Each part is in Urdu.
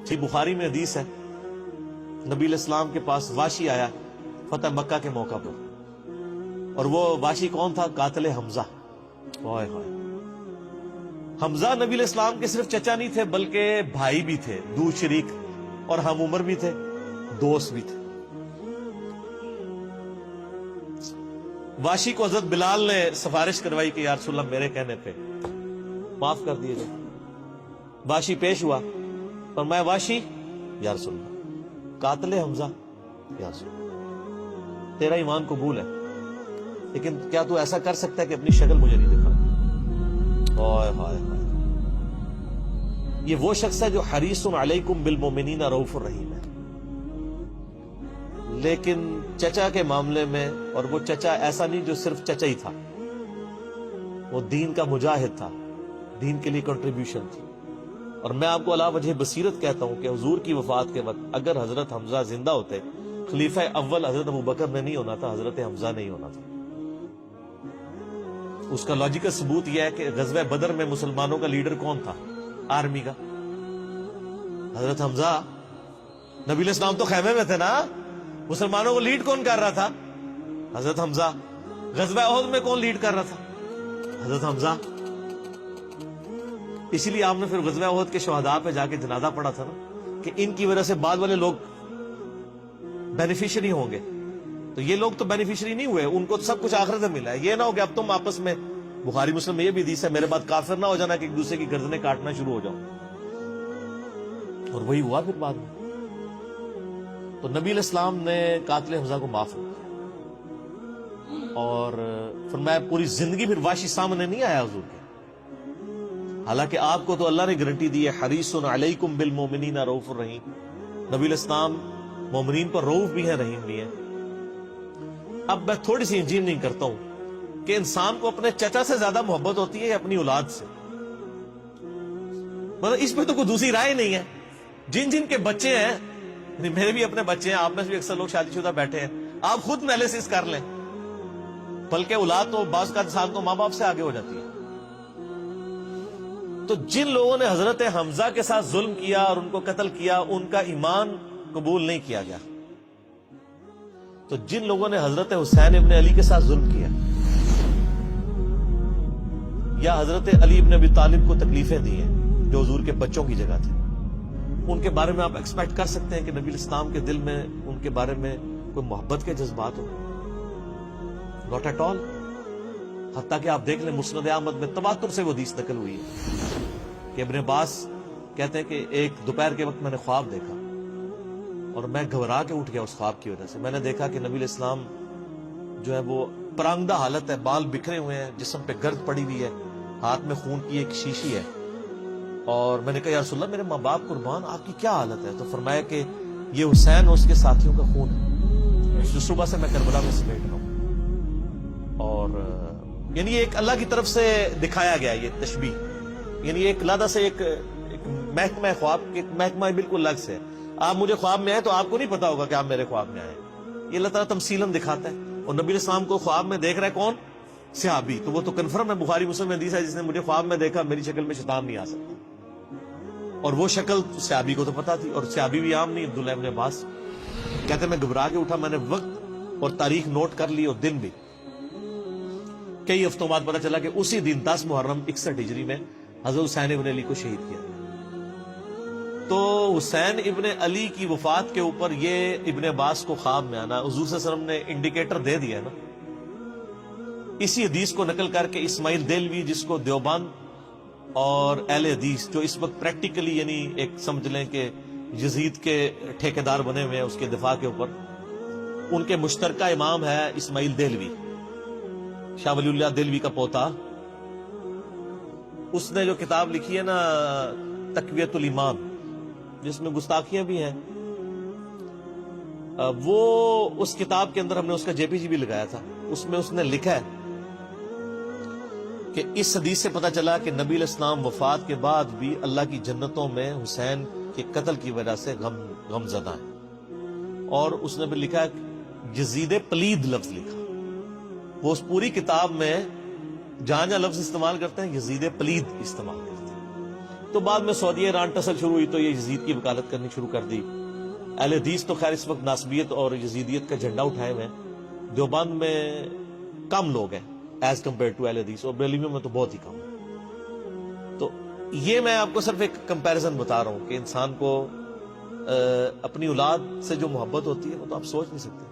جی بخاری میں حدیث ہے، نبی علیہ السلام کے پاس واشی آیا فتح مکہ کے موقع پر، اور وہ واشی کون تھا؟ قاتل حمزہ۔ ہائے ہائے، حمزہ نبی علیہ السلام کے صرف چچا نہیں تھے بلکہ بھائی بھی تھے، دو شریک، اور ہم عمر بھی تھے، دوست بھی تھے۔ واشی کو حضرت بلال نے سفارش کروائی کہ یا رسول اللہ میرے کہنے پہ معاف کر دیے جائے۔ واشی پیش ہوا، فرمایا واشی یا رسول اللہ قاتل حمزہ، یا رسول اللہ تیرا ایمان قبول ہے، لیکن کیا تو ایسا کر سکتا ہے کہ اپنی شکل مجھے نہیں دکھا؟ ہائے ہائے ہائے، یہ وہ شخص ہے جو حریص علیکم بالمؤمنین رؤوف الرحیم ہے، لیکن چچا کے معاملے میں، اور وہ چچا ایسا نہیں جو صرف چچا ہی تھا، وہ دین کا مجاہد تھا، دین کے لیے کنٹریبیوشن تھی۔ اور میں آپ کو علا وجہ بصیرت کہتا ہوں کہ حضور کی وفات کے وقت اگر حضرت حمزہ زندہ ہوتے، خلیفہ اول حضرت ابوبکر نے نہیں ہونا تھا، حضرت حمزہ نہیں ہونا تھا۔ اس کا لاجیکل ثبوت یہ ہے کہ غزوہ بدر میں مسلمانوں کا لیڈر کون تھا آرمی کا؟ حضرت حمزہ۔ نبی علیہ السلام تو خیمے میں تھے نا، مسلمانوں کو لیڈ کون کر رہا تھا؟ حضرت حمزہ۔ غزوہ احد میں کون لیڈ کر رہا تھا؟ حضرت حمزہ۔ اسی لیے آپ نے پھر غزوہ احد کے شہداء پہ جا کے جنازہ پڑھا تھا نا، کہ ان کی وجہ سے بعد والے لوگ بینیفیشری ہوں گے، تو یہ لوگ تو بینیفیشری نہیں ہوئے، ان کو تو سب کچھ آخرت میں ملا ہے۔ یہ نہ ہو کہ اب تم آپس میں، بخاری مسلم میں یہ بھی حدیث ہے، میرے بعد کافر نہ ہو جانا کہ ایک دوسرے کی گردنیں کاٹنا شروع ہو جاؤ، اور وہی ہوا پھر بعد میں۔ تو نبی علیہ السلام نے قاتل حمزہ کو معاف کیا، اور فرمایا پوری زندگی پھر واشی سامنے نہیں آیا حضور کے، حالانکہ آپ کو تو اللہ نے گارنٹی دی ہے حریص علیکم بالمؤمنین رؤوف الرحیم۔ نبی علیہ السلام مومنین پر رؤوف بھی ہیں، رحیم بھی ہیں۔ اب میں تھوڑی سی انجینئرنگ کرتا ہوں کہ انسان کو اپنے چچا سے زیادہ محبت ہوتی ہے یا اپنی اولاد سے؟ مطلب اس پہ تو کوئی دوسری رائے نہیں ہے۔ جن جن کے بچے ہیں، یعنی میرے بھی اپنے بچے ہیں، آپ میں سے بھی اکثر لوگ شادی شدہ بیٹھے ہیں، آپ خود انالیسس کر لیں، بلکہ اولاد تو بعض کا انسان تو ماں باپ سے آگے ہو جاتی ہے۔ تو جن لوگوں نے حضرت حمزہ کے ساتھ ظلم کیا اور ان کو قتل کیا، ان کا ایمان قبول نہیں کیا گیا۔ تو جن لوگوں نے حضرت حسین ابن علی کے ساتھ ظلم کیا، یا حضرت علی ابن ابی طالب کو تکلیفیں دی ہیں جو حضور کے بچوں کی جگہ تھے، ان کے بارے میں آپ ایکسپیکٹ کر سکتے ہیں کہ نبی الاسلام کے دل میں ان کے بارے میں کوئی محبت کے جذبات ہو؟ Not at all. حتیٰ کہ آپ دیکھ لیں مسند احمد میں تواتر سے وہ حدیث نقل ہوئی ہے کہ ابن عباس کہتے ہیں کہ ایک دوپہر کے وقت میں نے خواب دیکھا اور میں گھبرا کے اٹھ گیا اس خواب کی وجہ سے۔ میں نے دیکھا کہ نبی علیہ السلام جو ہے وہ پرانگدہ حالت ہے، بال بکھرے ہوئے ہیں، جسم پہ گرد پڑی ہوئی ہے، ہاتھ میں خون کی ایک شیشی ہے، اور میں نے کہا یا رسول اللہ میرے ماں باپ قربان، آپ کی کیا حالت ہے؟ تو فرمایا کہ یہ حسین اور اس کے ساتھیوں کا خون ہے جو صبح سے میں کربلا میں سمیٹ رہا ہوں۔ اور یعنی ایک اللہ کی طرف سے دکھایا گیا یہ تشبیہ، یعنی ایک علیحدہ سے ایک محکمہ خواب، ایک محکمہ بالکل الگ سے۔ آپ مجھے خواب میں آئے تو آپ کو نہیں پتا ہوگا کہ آپ میرے خواب میں آئے، یہ اللہ تعالیٰ تمثیلاً دکھاتا ہے۔ اور نبی علیہ السلام کو خواب میں دیکھ رہا ہے کون؟ صحابی، تو وہ تو کنفرم ہے، بخاری مسلم میں حدیث ہے جس نے مجھے خواب میں دیکھا میری شکل میں شیطان نہیں آ سکتا، اور وہ شکل صحابی کو تو پتا تھی، اور صحابی بھی عام نہیں، عبداللہ ابن عباس کہتے میں گھبرا کے اٹھا، میں نے وقت اور تاریخ نوٹ کر لی اور دن بھی، کئی ہفتوں بعد پتا چلا کہ اسی دن 10 محرم 61 ہجری میں حضرت حسین ابن علی کو شہید کیا۔ تو حسین ابن علی کی وفات کے اوپر یہ ابن عباس کو خواب میں آنا، حضور صلی اللہ علیہ وسلم نے انڈیکیٹر دے دیا نا، اسی حدیث کو نقل کر کے اسماعیل دہلوی، جس کو دیوبند اور اہل حدیث جو اس وقت پریکٹیکلی یعنی ایک سمجھ لیں کہ یزید کے ٹھیکیدار بنے ہوئے ہیں اس کے دفاع کے اوپر، ان کے مشترکہ امام ہے اسماعیل دہلوی، شاہ ولی اللہ دہلوی کا پوتا۔ اس نے جو کتاب لکھی ہے نا تقویت الایمان، جس میں گستاخیاں بھی ہیں، وہ اس کتاب کے اندر ہم نے اس کا جے پی جی بھی لگایا تھا، اس میں اس نے لکھا ہے کہ اس حدیث سے پتہ چلا کہ نبی علیہ السلام وفات کے بعد بھی اللہ کی جنتوں میں حسین کے قتل کی وجہ سے غم زدہ ہیں۔ اور اس نے بھی لکھا ہے یزید پلید لفظ لکھا، وہ اس پوری کتاب میں جہاں جہاں لفظ استعمال کرتے ہیں یزید پلید استعمال کرتے ہیں۔ تو بعد میں سعودیہ ایران ٹسل شروع ہوئی تو یہ یزید کی وکالت کرنی شروع کر دی. اہل حدیث تو خیر اس وقت ناصبیت اور یزیدیت کا جھنڈا اٹھائے ہوئے ہیں. دیوبند میں کم لوگ ہیں ایز کمپیئر ٹو اہل حدیث, اور بریلویوں میں تو بہت ہی کم. تو یہ میں آپ کو صرف ایک کمپیریزن بتا رہا ہوں کہ انسان کو اپنی اولاد سے جو محبت ہوتی ہے وہ تو آپ سوچ نہیں سکتے.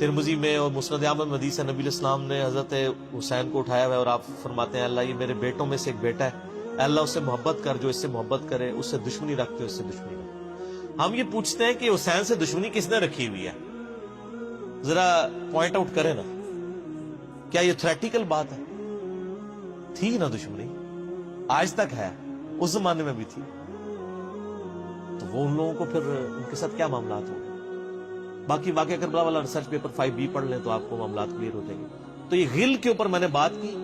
ترمذی میں اور مسند احمد میں حدیث ہے, نبی علیہ السلام نے حضرت حسین کو اٹھایا ہوا ہے اور آپ فرماتے ہیں اللہ یہ میرے بیٹوں میں سے ایک بیٹا ہے, اللہ اس سے محبت کر, جو اس سے محبت کرے, اس سے دشمنی رکھتے اس سے دشمنی رکھ. ہم یہ پوچھتے ہیں کہ حسین سے دشمنی کس نے رکھی ہوئی ہے, ذرا پوائنٹ آؤٹ کریں نا. کیا یہ تھریٹیکل بات ہے؟ تھی نا دشمنی, آج تک ہے, اس زمانے میں بھی تھی. تو وہ ان لوگوں کو پھر ان کے ساتھ کیا معاملات ہوں گے؟ باقی واقعہ کربلا والا ریسرچ پیپر 5B پڑھ لیں تو آپ کو معاملات کلیئر ہو جائیں گے. تو یہ غل کے اوپر میں نے بات کی,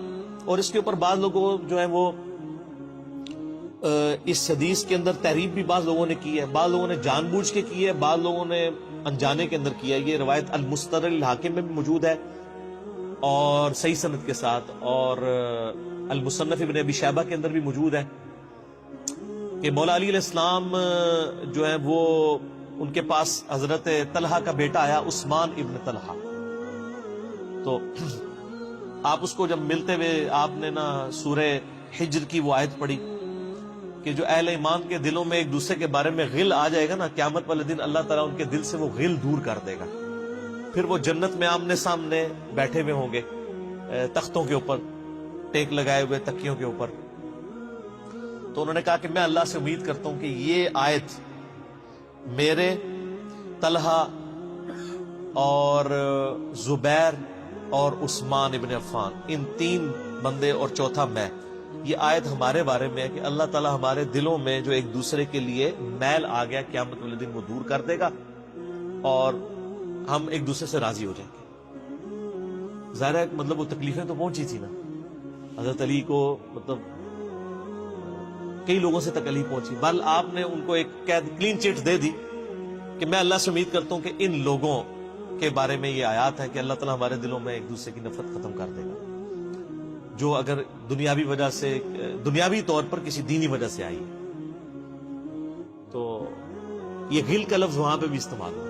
اور اس کے اوپر بعض لوگوں جو ہے وہ اس حدیث کے اندر تحریف بھی بعض لوگوں نے کی ہے, بعض لوگوں نے جان بوجھ کے کی ہے, بعض لوگوں نے انجانے کے اندر کیا ہے. یہ روایت المستدرک الحاکم میں بھی موجود ہے اور صحیح سند کے ساتھ, اور المصنف ابن ابی شیبہ کے اندر بھی موجود ہے کہ مولا علی علیہ السلام جو ہے وہ ان کے پاس حضرت طلحہ کا بیٹا آیا, عثمان ابن طلحہ. تو آپ اس کو جب ملتے ہوئے آپ نے نا سورہ حجر کی وہ آیت پڑھی کہ جو اہل ایمان کے دلوں میں ایک دوسرے کے بارے میں غل آ جائے گا نا, قیامت والے دن اللہ تعالیٰ ان کے دل سے وہ غل دور کر دے گا. پھر وہ جنت میں آمنے سامنے بیٹھے ہوئے ہوں گے, تختوں کے اوپر ٹیک لگائے ہوئے, تکیوں کے اوپر. تو انہوں نے کہا کہ میں اللہ سے امید کرتا ہوں کہ یہ آیت میرے, طلحہ اور زبیر اور عثمان ابن عفان, ان 3 بندے اور چوتھا میں, یہ آیت ہمارے بارے میں ہے کہ اللہ تعالیٰ ہمارے دلوں میں جو ایک دوسرے کے لیے میل آ گیا قیامت والے دن وہ دور کر دے گا اور ہم ایک دوسرے سے راضی ہو جائیں گے. ظاہر ہے مطلب وہ تکلیفیں تو پہنچی تھی نا حضرت علی کو, مطلب کئی لوگوں سے تکلیف پہنچی. بل آپ نے ان کو ایک کلین چٹ دے دی کہ میں اللہ سے امید کرتا ہوں کہ ان لوگوں کے بارے میں یہ آیات ہے کہ اللہ تعالیٰ ہمارے دلوں میں ایک دوسرے کی نفرت ختم کر دے گا, جو اگر دنیاوی وجہ سے, دنیاوی طور پر کسی دینی وجہ سے آئی. تو یہ غل کا لفظ وہاں پہ بھی استعمال ہوا.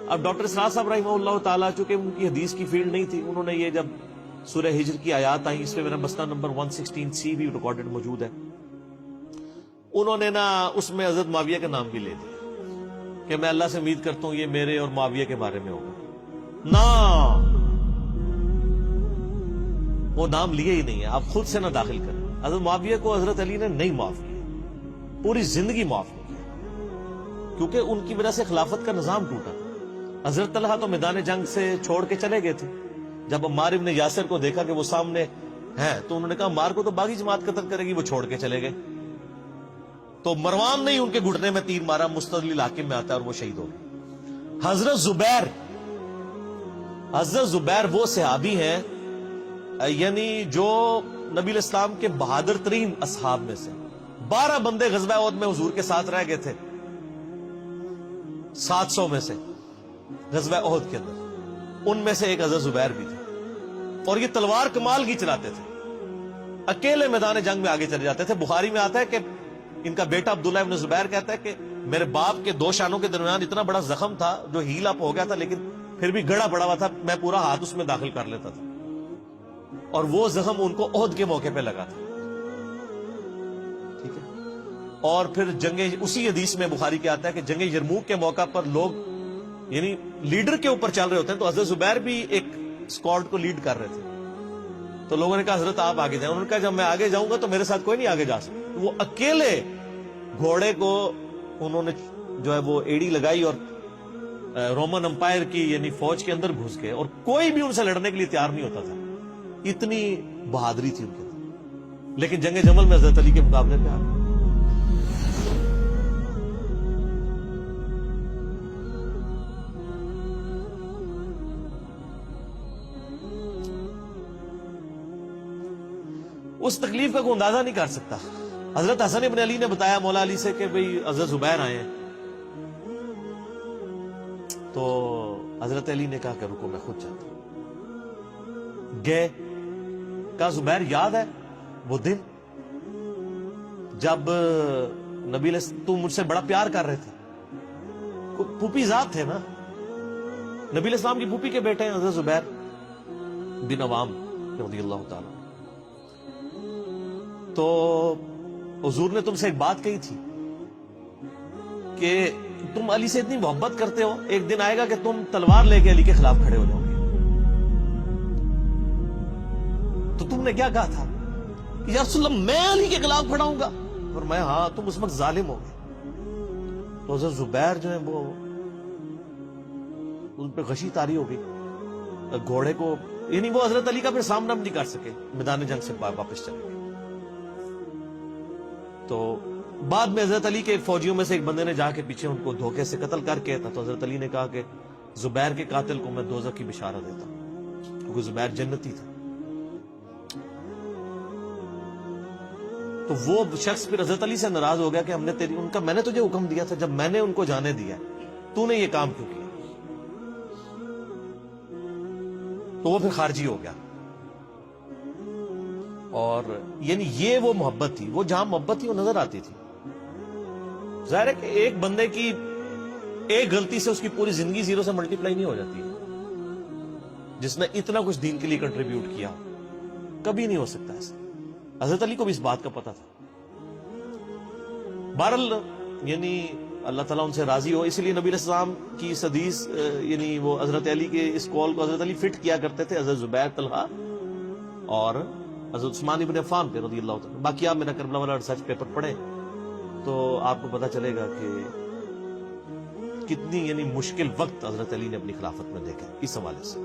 اب ڈاکٹر اسرار صاحب رحمہ اللہ تعالیٰ, چونکہ ان کی حدیث کی فیلڈ نہیں تھی, انہوں نے یہ جب سورہ ہجر کی آیات آئیں, اس پہ میرا مسئلہ نمبر 116C بھی ریکارڈڈ موجود ہے, انہوں نے نا اس میں حضرت معاویہ کا نام بھی لے دیا کہ میں اللہ سے امید کرتا ہوں یہ میرے اور معاویہ کے بارے میں ہوگا. نا وہ نام لیے ہی نہیں ہے, آپ خود سے نہ داخل کریں. حضرت معاویہ کو حضرت علی نے نہیں معاف کیا, پوری زندگی معاف نہیں کیا, کیونکہ ان کی وجہ سے خلافت کا نظام ٹوٹا. حضرت طلحہ تو میدان جنگ سے چھوڑ کے چلے گئے تھے. جب عمار ابن یاسر کو دیکھا کہ وہ سامنے ہیں تو انہوں نے کہا عمار کو تو باغی جماعت قتل کرے گی, وہ چھوڑ کے چلے گئے. تو مروان نے ان کے گھٹنے میں تیر مارا, مستدرک الحاکم میں آتا ہے, اور وہ شہید ہو گئے. حضرت زبیر وہ صحابی ہیں یعنی جو نبی علیہ السلام کے بہادر ترین اصحاب میں سے. 12 بندے غزوہ احد میں حضور کے ساتھ رہ گئے تھے 700 میں سے غزوہ احد کے اندر, ان میں سے ایک حضرت زبیر بھی تھے. اور یہ تلوار کمال کی چلاتے تھے, اکیلے میدان جنگ میں آگے چلے جاتے تھے. بخاری میں آتا ہے کہ ان کا بیٹا عبداللہ ابن زبیر کہتا ہے کہ میرے باپ کے 2 شانوں کے درمیان اتنا بڑا زخم تھا جو ہیل اپ ہو گیا تھا, لیکن پھر بھی گڑا پڑا ہوا تھا, میں پورا ہاتھ اس میں داخل کر لیتا تھا, اور وہ زخم ان کو احد کے موقع پہ لگا تھا. ٹھیک ہے. اور پھر جنگ, اسی حدیث میں بخاری کے آتا ہے کہ جنگ یرموک کے موقع پر لوگ یعنی لیڈر کے اوپر چل رہے ہوتے ہیں, تو حضرت زبیر بھی ایک اسکواڈ کو لیڈ کر رہے تھے. تو لوگوں نے کہا حضرت آپ آگے جائیں. انہوں نے کہا جب میں آگے جاؤں گا تو میرے ساتھ کوئی نہیں آگے جا سکتا. وہ اکیلے گھوڑے کو انہوں نے جو ہے وہ ایڑی لگائی اور رومن امپائر کی یعنی فوج کے اندر گھس گئے, اور کوئی بھی ان سے لڑنے کے لیے تیار نہیں ہوتا تھا. اتنی بہادری تھی ان کے اندر. لیکن جنگ جمل میں حضرت علی کے مقابلے پہ آ گئے. اس تکلیف کا کوئی اندازہ نہیں کر سکتا. حضرت حسن ابن علی نے بتایا مولا علی سے کہ بھئی حضرت زبیر آئے ہیں, تو حضرت علی نے کہا کہ رکو میں خود چاہتا ہوں. گئے, کہا زبیر یاد ہے وہ دن جب نبی تم مجھ سے بڑا پیار کر رہے تھے، پھوپھی ذات تھے نا، نبی علیہ السلام کی پھوپھی کے بیٹے ہیں حضرت زبیر بن عوام رضی اللہ تعالی۔ تو حضور نے تم سے ایک بات کہی تھی کہ تم علی سے اتنی محبت کرتے ہو، ایک دن آئے گا کہ تم تلوار لے کے علی کے خلاف کھڑے ہو جاؤ گے۔ تو تم نے کیا کہا تھا کہ یا رسول اللہ میں علی کے خلاف کھڑا ہوں گا؟ اور میں ہاں، تم اس وقت ظالم ہو گئے۔ تو حضرت زبیر جو ہے وہ ان پہ غشی طاری ہو گئی، گھوڑے کو، یعنی وہ حضرت علی کا پھر سامنا بھی نہیں کر سکے، میدان جنگ سے واپس چلے گئے۔ تو بعد میں حضرت علی کے فوجیوں میں سے ایک بندے نے جا کے پیچھے ان کو دھوکے سے قتل کر کے تھا، تو حضرت علی نے کہا کہ زبیر کے قاتل کو میں دوزخ کی بشارت دیتا ہوں، کیونکہ زبیر جنتی تھا۔ تو وہ شخص پھر حضرت علی سے ناراض ہو گیا کہ میں نے تجھے حکم دیا تھا، جب میں نے ان کو جانے دیا تو نے یہ کام کیوں کیا؟ تو وہ پھر خارجی ہو گیا۔ اور یعنی یہ وہ محبت تھی، وہ جہاں محبت تھی وہ نظر آتی تھی۔ ظاہر ہے کہ ایک بندے کی ایک غلطی سے اس کی پوری زندگی زیرو سے ملٹی پلائی نہیں ہو جاتی، جس نے اتنا کچھ دین کے لیے کنٹریبیوٹ کیا کبھی نہیں ہو سکتا ایسا۔ حضرت علی کو بھی اس بات کا پتہ تھا۔ بہرحال یعنی اللہ تعالیٰ ان سے راضی ہو، اسی لیے نبی علیہ السلام کی اس حدیث یعنی وہ حضرت علی کے اس قول کو حضرت علی فٹ کیا کرتے تھے حضرت زبیر، طلحہ اور حضرت عثمان ابن عفان پہ رضی اللہ تعالیٰ۔ باقی آپ میرا کربلا والا ریسرچ پیپر پڑھیں تو آپ کو پتہ چلے گا کہ کتنی یعنی مشکل وقت حضرت علی نے اپنی خلافت میں دیکھا اس حوالے سے۔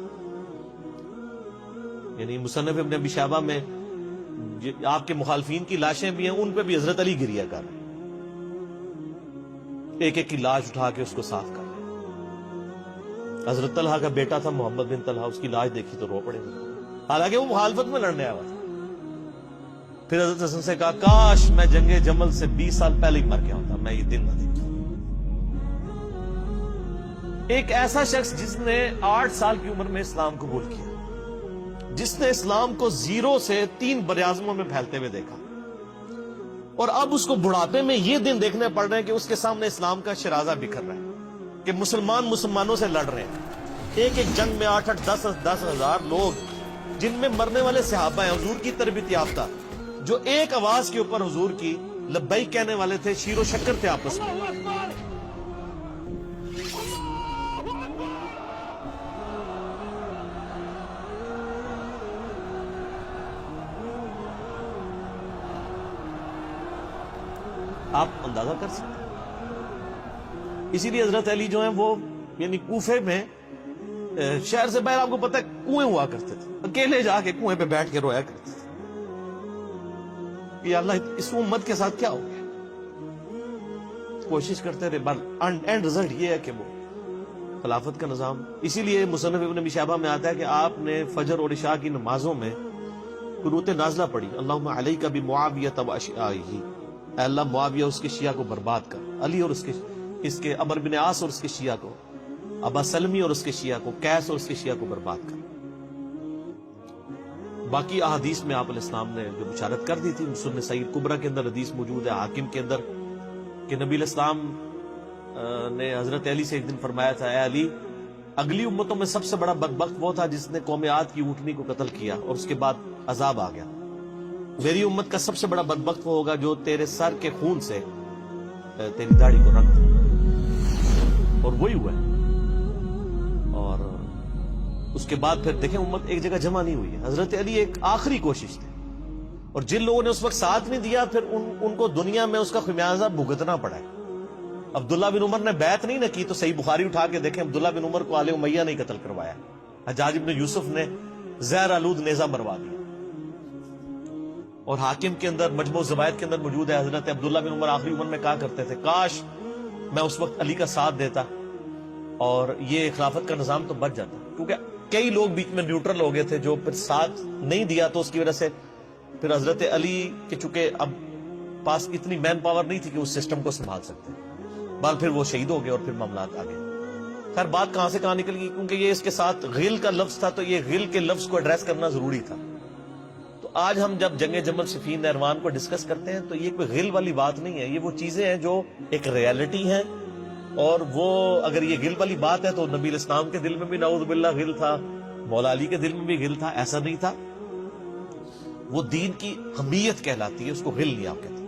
یعنی مصنف ابن ابی شیبہ میں آپ کے مخالفین کی لاشیں بھی ہیں، ان پہ بھی حضرت علی گریا کر رہے ہیں، ایک ایک کی لاش اٹھا کے اس کو صاف کر رہے ہیں۔ حضرت طلحہ کا بیٹا تھا محمد بن طلحہ، اس کی لاش دیکھی تو رو پڑے، حالانکہ وہ مخالفت میں لڑنے آیا تھا۔ پھر حضرت حسن سے کہا کاش میں جنگ جمل سے 20 سال پہلے ہی مر گیا ہوتا، میں یہ دن نہ دیکھتا۔ ایک ایسا شخص جس نے 8 سال کی عمر میں اسلام قبول کیا، جس نے اسلام کو زیرو سے 3 براعظموں میں پھیلتے ہوئے دیکھا، اور اب اس کو بڑھاپے میں یہ دن دیکھنے پڑ رہے ہیں کہ اس کے سامنے اسلام کا شرازہ بکھر رہا ہے، کہ مسلمانوں سے لڑ رہے ہیں۔ ایک ایک جنگ میں 8-8 10 ہزار لوگ، جن میں مرنے والے صحابہ ہیں حضور کی تربیت یافتہ، جو ایک آواز کے اوپر حضور کی لبیک کہنے والے تھے، شیر و شکر تھے آپس میں۔ آپ اندازہ کر سکتے ہیں۔ اسی لیے حضرت علی جو ہیں وہ یعنی کوفے میں شہر سے باہر آپ کو پتہ ہے کنویں ہوا کرتے تھے، اکیلے جا کے کنویں پہ بیٹھ کے رویا کرتے تھے کہ اللہ اس امت کے ساتھ کیا ہو گیا۔ کوشش کرتے رہے، اینڈ رزلٹ یہ ہے کہ وہ خلافت کا نظام۔ اسی لیے مصنف ابن ابی شیبہ میں آتا ہے کہ آپ نے فجر اور عشاء کی نمازوں میں قنوت نازلہ پڑھی، اللہم علیک بمعاویہ واشیاعہ، اے اللہ معاویہ اس کے شیعہ کو برباد کر، علی اور اس کے عمر بن عاص اور اس کے شیعہ کو، ابا سلمی اور اس کے شیعہ کو، قیس اور اس کے شیعہ کو برباد کر۔ باقی احادیث میں آپ علیہ السلام نے جو بشارت کر دی تھی، سنن سعید کبریٰ کے اندر حدیث موجود ہے، حاکم کے اندر، کہ نبی علیہ السلام نے حضرت علی سے ایک دن فرمایا تھا، اے علی، اگلی امتوں میں سب سے بڑا بدبخت وہ تھا جس نے قوم عاد کی اونٹنی کو قتل کیا اور اس کے بعد عذاب آ گیا۔ میری امت کا سب سے بڑا بدبخت وہ ہوگا جو تیرے سر کے خون سے تیری داڑھی کو رنگ دے، اور وہی ہوا ہے۔ اور اس کے بعد پھر دیکھیں امت ایک جگہ جمع نہیں ہوئی ہے۔ حضرت علی ایک آخری کوشش تھی، اور جن لوگوں نے اس وقت ساتھ نہیں دیا پھر ان کو دنیا میں اس کا خمیازہ بھگتنا پڑا ہے۔ عبداللہ بن عمر نے بیعت نہیں نہ کی تو صحیح بخاری اٹھا کے دیکھیں، عبداللہ بن عمر کو آل امیہ نے قتل کروایا، حجاج بن یوسف نے زہر آلود نیزہ مروا دیا۔ اور حاکم کے اندر مجموع الزوائد کے اندر موجود ہے، حضرت عبداللہ بن عمر آخری عمر میں کہا کرتے تھے کاش میں اس وقت علی کا ساتھ دیتا اور یہ خلافت کا نظام تو بچ جاتا، کیونکہ کئی لوگ بیچ میں نیوٹرل ہو گئے تھے جو پھر ساتھ نہیں دیا، تو اس کی وجہ سے پھر حضرت علی کے چونکہ اب پاس اتنی مین پاور نہیں تھی کہ اس سسٹم کو سنبھال سکتے، بعد پھر وہ شہید ہو گئے اور پھر معاملات آ گئے۔ خیر بات کہاں سے کہاں نکل گئی، کیونکہ یہ اس کے ساتھ غل کا لفظ تھا، تو یہ غل کے لفظ کو ایڈریس کرنا ضروری تھا۔ تو تو آج ہم جب جنگ جمل صفین نہروان کو ڈسکس کرتے ہیں تو یہ کوئی غل والی بات نہیں ہے، یہ وہ چیزیں ہیں جو ایک ریالٹی ہیں، اور وہ اگر یہ غل والی بات ہے تو نبی الاسلام کے دل میں بھی نعوذ باللہ غل تھا، مولا علی کے دل میں بھی غل تھا، ایسا نہیں تھا۔ وہ دین کی حمیت کہلاتی ہے، اس کو غل نہیں آپ کہتے۔